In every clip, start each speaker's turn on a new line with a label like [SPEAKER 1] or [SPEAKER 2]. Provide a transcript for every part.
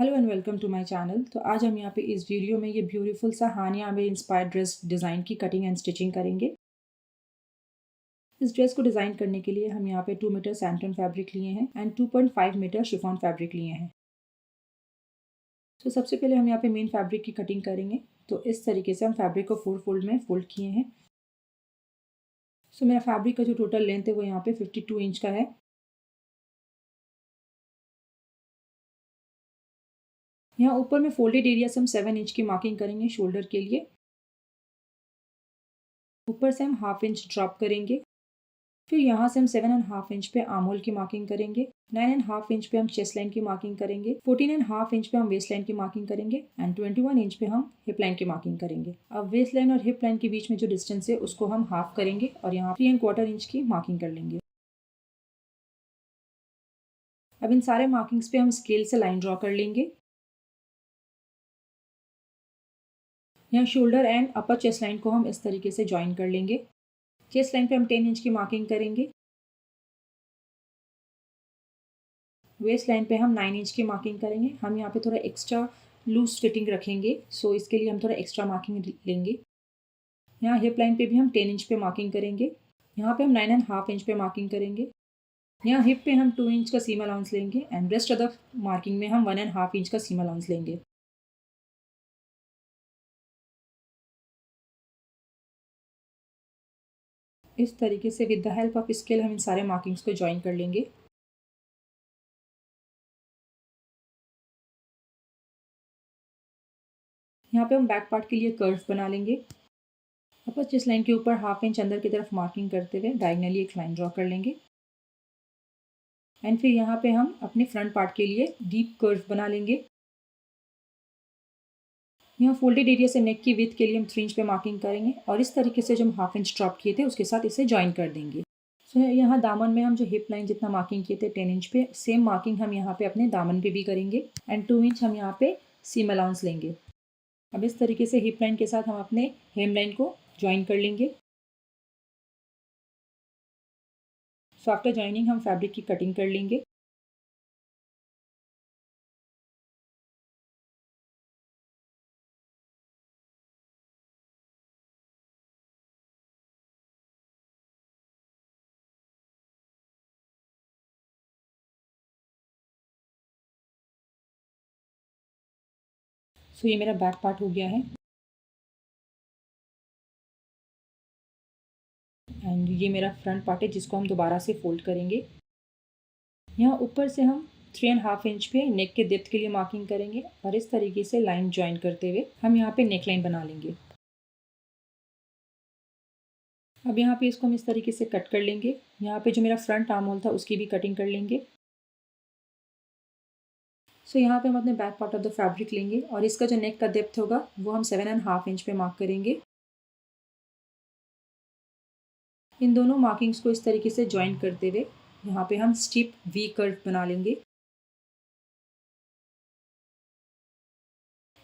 [SPEAKER 1] Hello and welcome to my channel. तो आज हम यहाँ पे इस वीडियो में ये ब्यूटीफुल सा हानिया आबे इंस्पायर्ड ड्रेस डिज़ाइन की कटिंग एंड स्टिचिंग करेंगे। इस ड्रेस को डिज़ाइन करने के लिए हम यहाँ पे 2 मीटर सैंटन फैब्रिक लिए हैं एंड 2.5 मीटर शिफॉन फैब्रिक लिए हैं। तो सबसे पहले हम यहाँ पे मेन फैब्रिक की कटिंग करेंगे। तो इस तरीके से हम फैब्रिक को 4 फोल्ड में फोल्ड किए हैं। सो मेरा फैब्रिक का जो टोटल लेंथ है वो यहाँ पे 52 इंच का है। यहाँ ऊपर में फोल्डेड एरिया से हम 7 इंच की मार्किंग करेंगे शोल्डर के लिए। ऊपर से हम हाफ इंच ड्रॉप करेंगे। फिर यहाँ से हम 7.5 इंच पे आर्म होल की मार्किंग करेंगे। 9.5 इंच पे हम चेस्ट लाइन की मार्किंग करेंगे। 14.5 इंच पे हम वेस्ट लाइन की मार्किंग करेंगे एंड 21 इंच पे हम हिप लाइन की मार्किंग करेंगे। अब वेस्ट लाइन और हिप लाइन के बीच में जो डिस्टेंस है उसको हम हाफ करेंगे और यहाँ 3¼ इंच की मार्किंग कर लेंगे। अब इन सारे मार्किंग्स पे हम स्केल से लाइन ड्रॉ कर लेंगे। यहाँ shoulder and upper chest line को हम इस तरीके से ज्वाइन कर लेंगे। चेस्ट लाइन पे हम 10 इंच की मार्किंग करेंगे। वेस्ट लाइन पे हम 9 इंच की मार्किंग करेंगे। हम यहाँ पे थोड़ा एक्स्ट्रा लूज फिटिंग रखेंगे, सो इसके लिए हम थोड़ा एक्स्ट्रा मार्किंग लेंगे। यहाँ हिप लाइन पे भी हम 10 इंच पे मार्किंग करेंगे। यहाँ पे हम 9.5 इंच पे मार्किंग करेंगे। यहाँ हिप पे हम 2 इंच का सीम अलाउंस लेंगे and rest of the marking में हम 1.5 इंच का सीम अलाउंस लेंगे। इस तरीके से with the help of scale हम इन सारे मार्किंग्स को ज्वाइन कर लेंगे। यहाँ पे हम बैक पार्ट के लिए कर्व बना लेंगे। अपर चेस्ट लाइन के ऊपर हाफ इंच अंदर की तरफ मार्किंग करते हुए डायगनली एक लाइन ड्रॉ कर लेंगे एंड फिर यहाँ पे हम अपने फ्रंट पार्ट के लिए डीप कर्व बना लेंगे। यहाँ फोल्डेड एरिया से नेक की विड्थ के लिए हम 3 इंच पे मार्किंग करेंगे और इस तरीके से जो हम हाफ इंच ड्रॉप किए थे उसके साथ इसे ज्वाइन कर देंगे। सो यहाँ दामन में हम जो हिप लाइन जितना मार्किंग किए थे 10 इंच पे, सेम मार्किंग हम यहाँ पे अपने दामन पे भी करेंगे एंड 2 इंच हम यहाँ पे सीम अलाउंस लेंगे। अब इस तरीके से हिप लाइन के साथ हम अपने हेम लाइन को ज्वाइन कर लेंगे। सो आफ्टर ज्वाइनिंग हम फैब्रिक की कटिंग कर लेंगे। सो ये मेरा बैक पार्ट हो गया है एंड ये मेरा फ्रंट पार्ट है जिसको हम दोबारा से फोल्ड करेंगे। यहाँ ऊपर से हम 3.5 इंच पे नेक के डेप्थ के लिए मार्किंग करेंगे और इस तरीके से लाइन ज्वाइन करते हुए हम यहाँ पे नेक लाइन बना लेंगे। अब यहाँ पे इसको हम इस तरीके से कट कर लेंगे। यहाँ पे जो मेरा फ्रंट आर्म होल था उसकी भी कटिंग कर लेंगे। सो यहाँ पे हम अपने back part of the fabric लेंगे और इसका जो नेक का डेप्थ होगा वो हम 7.5 इंच पे मार्क करेंगे। इन दोनों मार्किंग्स को इस तरीके से ज्वाइन करते हुए यहाँ पे हम स्टीप वी कर्व बना लेंगे।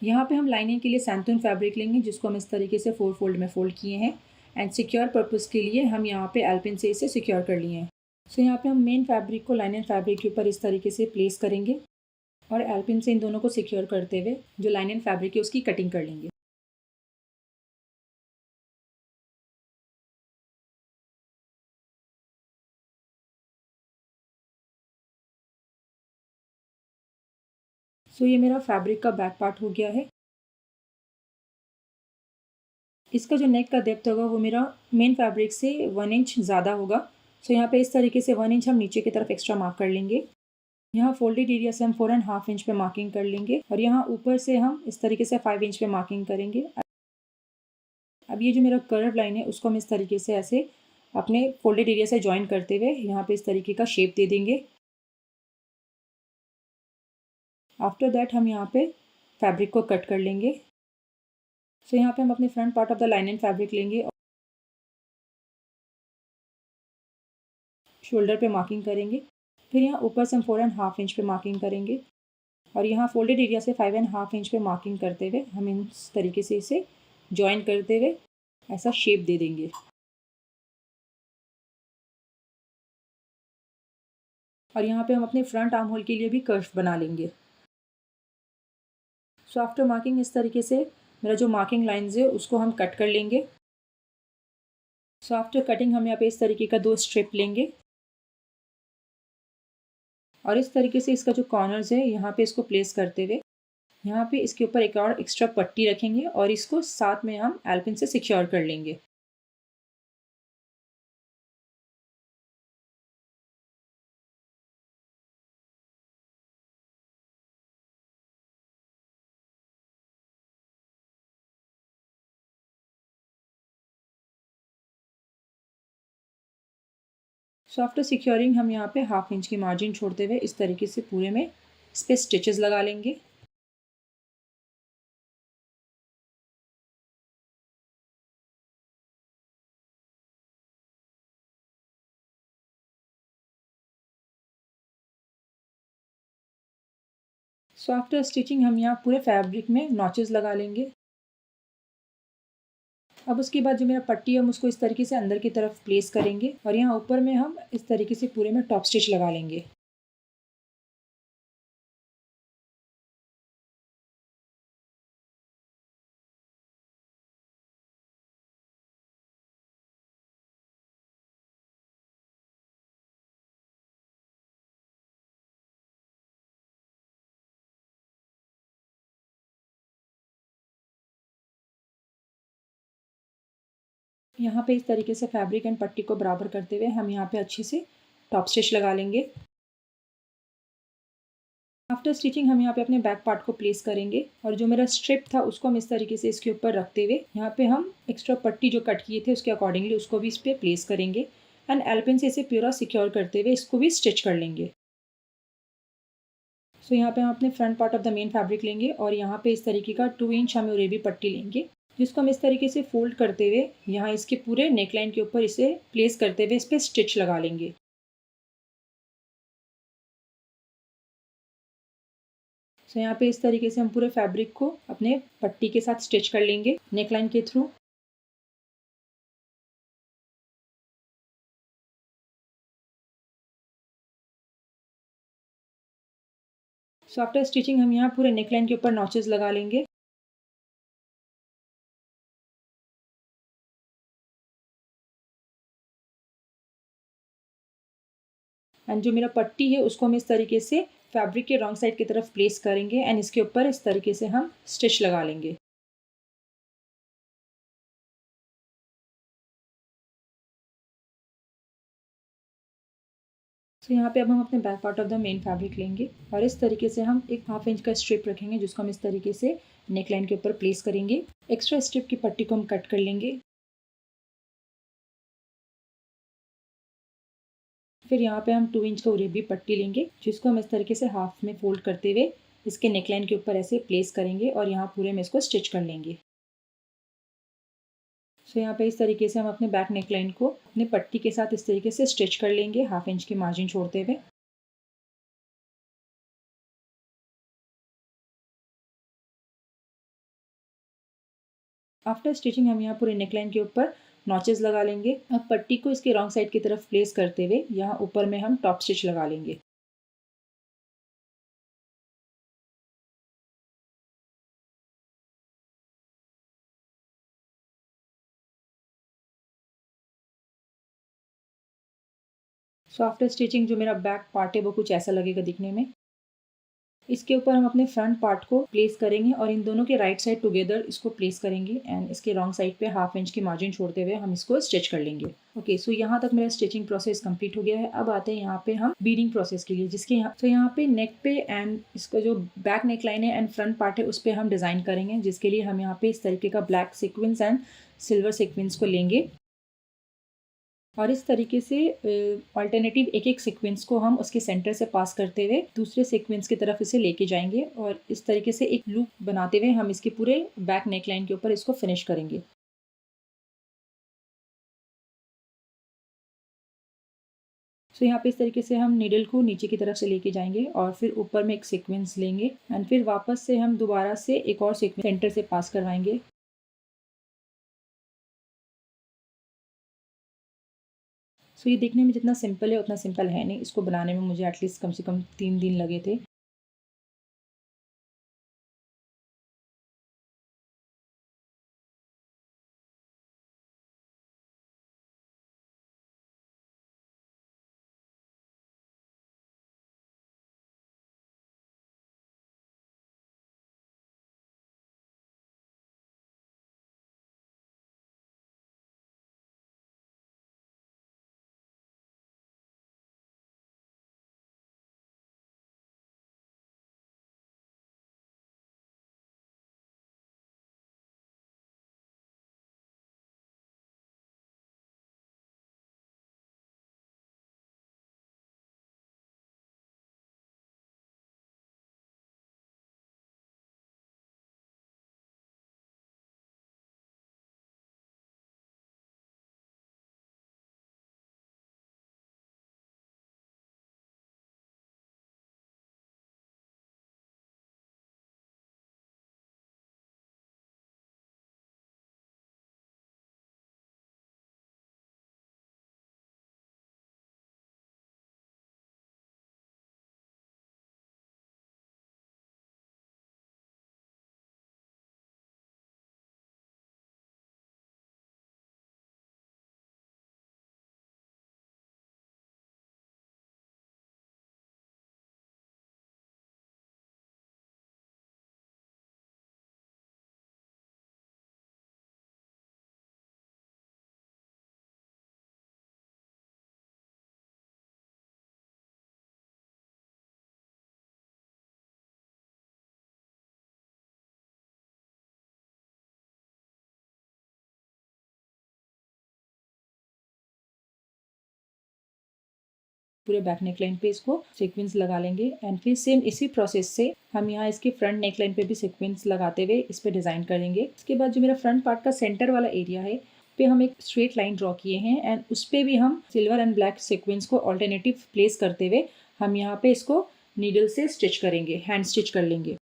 [SPEAKER 1] यहाँ पे हम लाइनिंग के लिए सैंटून फैब्रिक लेंगे जिसको हम इस तरीके से 4 फोल्ड में फोल्ड किए हैं एंड सिक्योर पर्पस के लिए हम यहाँ पे एल्पिन से इसे सिक्योर कर लिए हैं। सो यहाँ पे हम मेन फैब्रिक को लाइनिंग फैब्रिक के ऊपर इस तरीके से प्लेस करेंगे और एल्पिन से इन दोनों को सिक्योर करते हुए जो लाइनिंग फैब्रिक है उसकी कटिंग कर लेंगे। सो ये मेरा फैब्रिक का बैक पार्ट हो गया है। इसका जो नेक का डेप्थ होगा वो मेरा मेन फैब्रिक से 1 इंच ज़्यादा होगा। सो यहाँ पे इस तरीके से 1 इंच हम नीचे की तरफ एक्स्ट्रा मार्क कर लेंगे। यहाँ फोल्डेड एरिया से हम 4.5 इंच पे मार्किंग कर लेंगे और यहाँ ऊपर से हम इस तरीके से 5 इंच पे मार्किंग करेंगे। अब ये जो मेरा कर्व लाइन है उसको हम इस तरीके से ऐसे अपने फोल्डेड एरिया से ज्वाइन करते हुए यहाँ पे इस तरीके का शेप दे देंगे। आफ्टर दैट हम यहाँ पे फैब्रिक को कट कर लेंगे। सो यहाँ पे हम अपने front part of the lining fabric लेंगे और शोल्डर पे मार्किंग करेंगे। फिर यहाँ ऊपर से हम 4.5 इंच पे मार्किंग करेंगे और यहाँ फोल्डेड एरिया से 5.5 इंच पे मार्किंग करते हुए हम इस तरीके से इसे ज्वाइन करते हुए ऐसा शेप दे देंगे। और यहाँ पे हम अपने फ्रंट आर्म होल के लिए भी कर्व बना लेंगे। सो आफ्टर मार्किंग इस तरीके से मेरा जो मार्किंग लाइन्स है उसको हम कट कर लेंगे। सो आफ्टर कटिंग हम यहाँ पे इस तरीके का 2 स्ट्रिप लेंगे और इस तरीके से इसका जो कॉर्नर्स है यहाँ पे इसको प्लेस करते हुए यहाँ पे इसके ऊपर एक और एक्स्ट्रा पट्टी रखेंगे और इसको साथ में हम एल्पिन से सिक्योर कर लेंगे। सो आफ्टर सिक्योरिंग हम यहाँ पे 1/2 इंच की मार्जिन छोड़ते हुए इस तरीके से पूरे में इस पे स्टिचेस लगा लेंगे। सो आफ्टर स्टिचिंग हम यहाँ पूरे फैब्रिक में नॉचेस लगा लेंगे। अब उसके बाद जो मेरा पट्टी है हम उसको इस तरीके से अंदर की तरफ प्लेस करेंगे और यहाँ ऊपर में हम इस तरीके से पूरे में टॉप स्टिच लगा लेंगे। यहाँ पे इस तरीके से फैब्रिक एंड पट्टी को बराबर करते हुए हम यहाँ पे अच्छे से टॉप स्टिच लगा लेंगे। आफ्टर स्टिचिंग हम यहाँ पे अपने बैक पार्ट को प्लेस करेंगे और जो मेरा स्ट्रिप था उसको हम इस तरीके से इसके ऊपर रखते हुए यहाँ पे हम एक्स्ट्रा पट्टी जो कट किए थे उसके अकॉर्डिंगली उसको भी इस पर प्लेस करेंगे एंड एल्पिन से इसे पूरा सिक्योर करते हुए इसको भी स्टिच कर लेंगे। सो यहाँ पे हम अपने front part of the main fabric लेंगे और यहाँ पे इस तरीके का 2 इंच हम उरेबी पट्टी लेंगे जिसको हम इस तरीके से फोल्ड करते हुए यहाँ इसके पूरे नेकलाइन के ऊपर इसे प्लेस करते हुए इस पर स्टिच लगा लेंगे। सो यहाँ पे इस तरीके से हम पूरे फैब्रिक को अपने पट्टी के साथ स्टिच कर लेंगे नेकलाइन के थ्रू। सो आफ्टर स्टिचिंग हम यहाँ पूरे नेकलाइन के ऊपर नॉचेस लगा लेंगे। एंड जो मेरा पट्टी है उसको हम इस तरीके से फैब्रिक के रॉन्ग साइड की तरफ प्लेस करेंगे एंड इसके ऊपर इस तरीके से हम स्टिच लगा लेंगे। तो यहाँ पे अब हम अपने back part of the main fabric लेंगे और इस तरीके से हम एक 1/2 इंच का स्ट्रिप रखेंगे जिसको हम इस तरीके से नेकलाइन के ऊपर प्लेस करेंगे। एक्स्ट्रा स्ट्रिप की पट्टी को हम कट कर लेंगे। फिर यहाँ पे हम 2 इंच का उरेबी पट्टी लेंगे जिसको हम इस तरीके से हाफ में फोल्ड करते हुए इसके नेकलाइन के ऊपर ऐसे प्लेस करेंगे और यहाँ पूरे में इसको स्टिच कर लेंगे। सो यहाँ पे इस तरीके से हम अपने बैक नेकलाइन को अपने पट्टी के साथ इस तरीके से स्टिच कर लेंगे 1/2 इंच की मार्जिन छोड़ते हुए। आफ्टर स्टिचिंग हम यहाँ पूरे नेकलाइन के ऊपर नॉचेस लगा लेंगे। अब पट्टी को इसके रॉन्ग साइड की तरफ प्लेस करते हुए यहाँ ऊपर में हम टॉप स्टिच लगा लेंगे। सो आफ्टर स्टिचिंग जो मेरा बैक पार्ट है वो कुछ ऐसा लगेगा दिखने में। इसके ऊपर हम अपने फ्रंट पार्ट को प्लेस करेंगे और इन दोनों के राइट साइड टुगेदर इसको प्लेस करेंगे एंड इसके रॉन्ग साइड पे 1/2 इंच की मार्जिन छोड़ते हुए हम इसको स्टिच कर लेंगे। ओके, सो यहाँ तक मेरा स्टिचिंग प्रोसेस कंप्लीट हो गया है। अब आते हैं यहाँ पे हम बीडिंग प्रोसेस के लिए जिसके यहाँ तो यहाँ पे नेक पे एंड इसका जो बैक नेक लाइन है एंड फ्रंट पार्ट है उस पर हम डिज़ाइन करेंगे जिसके लिए हम यहाँ पे इस तरीके का black sequence and silver sequence को लेंगे और इस तरीके से अल्टरनेटिव एक एक सीक्वेंस को हम उसके सेंटर से पास करते हुए दूसरे सीक्वेंस की तरफ इसे लेके जाएंगे और इस तरीके से एक लूप बनाते हुए हम इसके पूरे बैक नेक लाइन के ऊपर इसको फिनिश करेंगे। सो यहाँ पे इस तरीके से हम नीडल को नीचे की तरफ से लेके जाएंगे और फिर ऊपर में एक सीक्वेंस लेंगे एंड फिर वापस से हम दोबारा से एक और सीक्वेंस सेंटर से पास करवाएंगे। सो ये देखने में जितना सिंपल है उतना सिंपल है नहीं, इसको बनाने में मुझे एटलीस्ट कम से कम 3 दिन लगे थे। पूरे बैक नेकलाइन पे इसको सीक्वेंस लगा लेंगे एंड फिर सेम इसी प्रोसेस से हम यहाँ इसके फ्रंट नेकलाइन पे भी सीक्वेंस लगाते हुए इस पे डिज़ाइन करेंगे। इसके बाद जो मेरा फ्रंट पार्ट का सेंटर वाला एरिया है पे हम एक स्ट्रेट लाइन ड्रॉ किए हैं एंड उस पे भी हम सिल्वर एंड ब्लैक सीक्वेंस को ऑल्टरनेटिव प्लेस करते हुए हम यहाँ पे इसको नीडल से स्टिच करेंगे, हैंड स्टिच कर लेंगे।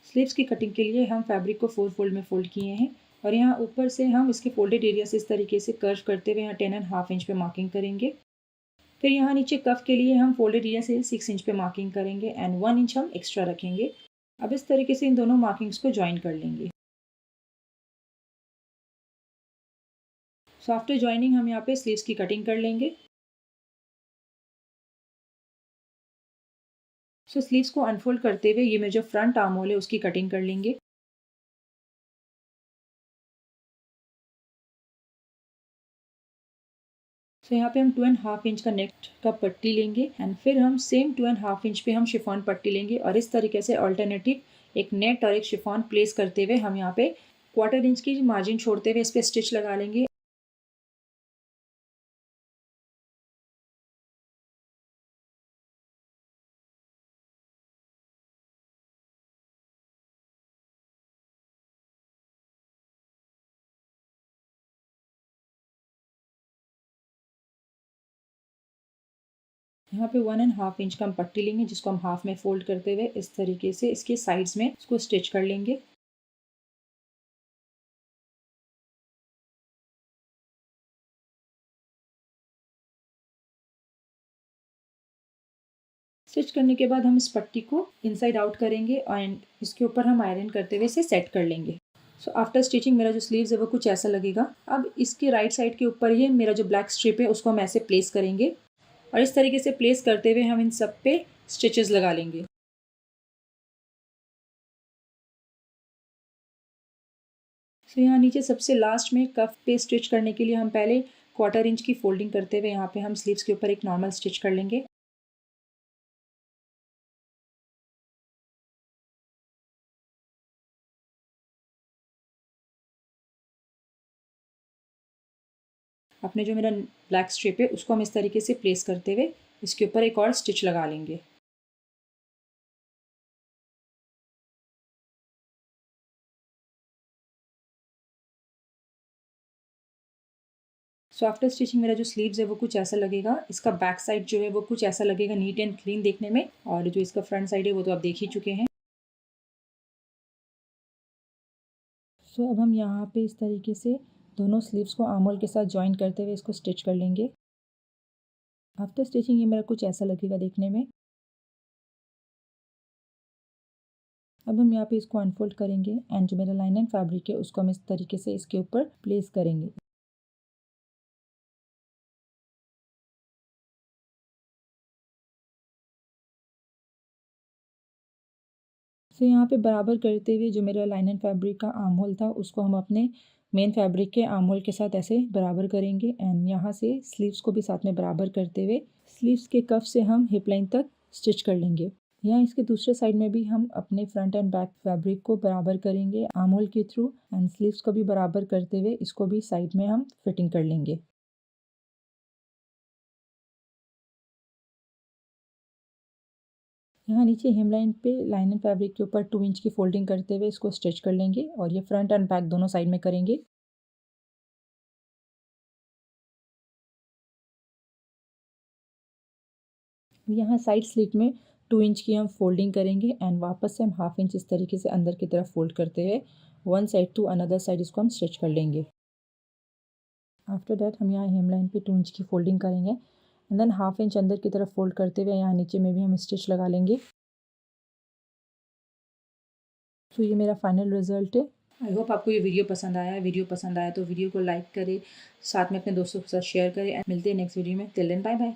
[SPEAKER 1] स्लीव्स की कटिंग के लिए हम फैब्रिक को 4 फोल्ड में फोल्ड किए हैं और यहाँ ऊपर से हम इसके फोल्डेड एरिया से इस तरीके से कर्व करते हुए यहाँ 10.5 इंच पे मार्किंग करेंगे। फिर यहाँ नीचे कफ के लिए हम फोल्डेड एरिया से 6 इंच पे मार्किंग करेंगे एंड 1 इंच हम एक्स्ट्रा रखेंगे। अब इस तरीके से इन दोनों मार्किंग्स को ज्वाइन कर लेंगे। सो आफ्टर ज्वाइनिंग हम यहाँ पे स्लीव्स की कटिंग कर लेंगे। सो स्लीव्स को अनफोल्ड करते हुए ये मेरा जो फ्रंट आर्म होल है उसकी कटिंग कर लेंगे। सो यहाँ पे हम 2.5 इंच का नेक का पट्टी लेंगे एंड फिर हम सेम 2.5 इंच पे हम शिफॉन पट्टी लेंगे और इस तरीके से अल्टरनेटिव एक नेट और एक शिफॉन प्लेस करते हुए हम यहाँ पे 1/4 इंच की मार्जिन छोड़ते हुए इस पे स्टिच लगा लेंगे। यहाँ पे 1.5 इंच का हम पट्टी लेंगे जिसको हम हाफ में फोल्ड करते हुए इस तरीके से इसके साइड्स में इसको स्टिच कर लेंगे। स्टिच करने के बाद हम इस पट्टी को इनसाइड आउट करेंगे एंड इसके ऊपर हम आयरन करते हुए इसे सेट कर लेंगे। सो आफ्टर स्टिचिंग मेरा जो स्लीव्स है वो कुछ ऐसा लगेगा। अब इसके राइट साइड के ऊपर ही मेरा जो ब्लैक स्ट्रिप है उसको हम ऐसे प्लेस करेंगे और इस तरीके से प्लेस करते हुए हम इन सब पे स्टिचेस लगा लेंगे। सो यहाँ नीचे सबसे लास्ट में कफ पे स्टिच करने के लिए हम पहले 1/4 इंच की फोल्डिंग करते हुए यहाँ पे हम स्लीव्स के ऊपर एक नॉर्मल स्टिच कर लेंगे। अपने जो मेरा ब्लैक स्ट्रिप है उसको हम इस तरीके से प्लेस करते हुए इसके ऊपर एक और स्टिच लगा लेंगे। सो आफ्टर स्टिचिंग मेरा जो स्लीव्स है वो कुछ ऐसा लगेगा। इसका बैक साइड जो है वो कुछ ऐसा लगेगा, नीट एंड क्लीन देखने में, और जो इसका फ्रंट साइड है वो तो आप देख ही चुके हैं। सो अब हम यहाँ पे इस तरीके से दोनों स्लीव्स को आर्म होल के साथ ज्वाइन करते हुए इसको स्टिच कर लेंगे। आफ्टर स्टिचिंग ये मेरा कुछ ऐसा लगेगा देखने में। अब हम यहाँ पे इसको अनफोल्ड करेंगे एंड जो मेरा लाइनन फैब्रिक है उसको हम इस तरीके से इसके ऊपर प्लेस करेंगे। सो यहाँ पे बराबर करते हुए जो मेरा लाइनन फैब्रिक का आर्म होल था उसको हम अपने मेन फैब्रिक के आर्म होल के साथ ऐसे बराबर करेंगे एंड यहाँ से स्लीव्स को भी साथ में बराबर करते हुए स्लीव्स के कफ से हम हिप लाइन तक स्टिच कर लेंगे। यहाँ इसके दूसरे साइड में भी हम अपने फ्रंट एंड बैक फैब्रिक को बराबर करेंगे आर्म होल के थ्रू एंड स्लीव्स को भी बराबर करते हुए इसको भी साइड में हम फिटिंग कर लेंगे। यहाँ नीचे हेमलाइन पे लाइनन फैब्रिक के ऊपर 2 इंच की फोल्डिंग करते हुए इसको स्टिच कर लेंगे और ये फ्रंट एंड बैक दोनों साइड में करेंगे। यहाँ साइड स्लिट में 2 इंच की हम फोल्डिंग करेंगे एंड वापस से हम हाफ इंच इस तरीके से अंदर की तरफ फोल्ड करते हुए one side to another side इसको हम स्टिच कर लेंगे। आफ्टर दैट हम यहाँ हेम लाइन पे 2 इंच की फोल्डिंग करेंगे एंड देन हाफ इंच अंदर की तरफ फोल्ड करते हुए यहाँ नीचे में भी हम स्टिच लगा लेंगे। तो ये मेरा फाइनल रिजल्ट है। आई होप आपको ये वीडियो पसंद आया है। वीडियो पसंद आया तो वीडियो को लाइक करें, साथ में अपने दोस्तों के साथ शेयर करें। मिलते हैं नेक्स्ट वीडियो में। Till then bye bye.